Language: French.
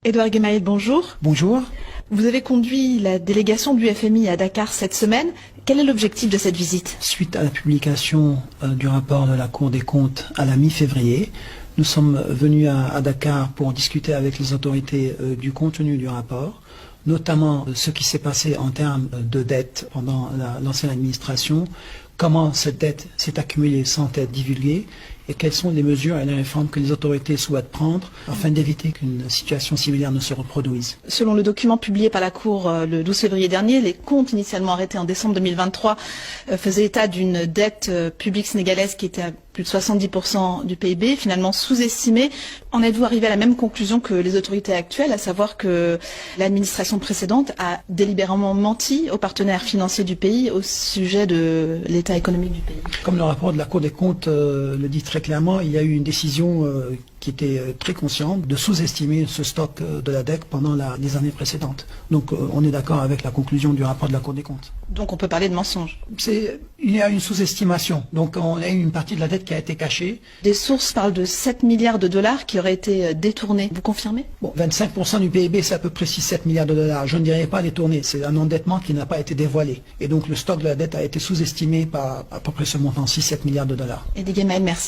Edouard Guémaël, bonjour. Bonjour. Vous avez conduit la délégation du FMI à Dakar cette semaine. Quel est l'objectif de cette visite? Suite à la publication du rapport de la Cour des comptes à la mi-février, nous sommes venus à Dakar pour discuter avec les autorités du contenu du rapport, notamment ce qui s'est passé en termes de dette pendant l'ancienne administration, comment cette dette s'est accumulée sans être divulguée et quelles sont les mesures et les réformes que les autorités souhaitent prendre afin d'éviter qu'une situation similaire ne se reproduise. Selon le document publié par la Cour le 12 février dernier, les comptes initialement arrêtés en décembre 2023 faisaient état d'une dette publique sénégalaise qui était à plus de 70% du PIB, finalement sous-estimée. En êtes-vous arrivé à la même conclusion que les autorités actuelles, à savoir que l'administration précédente a délibérément menti aux partenaires financiers du pays au sujet de l'état économique du pays? Comme le rapport de la Cour des comptes le dit très clairement, il y a eu une décision qui était très consciente de sous-estimer ce stock de la dette pendant les années précédentes. Donc on est d'accord avec la conclusion du rapport de la Cour des comptes. Donc on peut parler de mensonge. Il y a une sous-estimation. Donc on a eu une partie de la dette qui a été cachée. Des sources parlent de 7 milliards de dollars qui auraient été détournés. Vous confirmez? Bon, 25% du PIB, c'est à peu près 6-7 milliards de dollars. Je ne dirais pas détourné. C'est un endettement qui n'a pas été dévoilé. Et donc le stock de la dette a été sous-estimé par à peu près ce montant, 6-7 milliards de dollars. Edouard Guémaël, merci.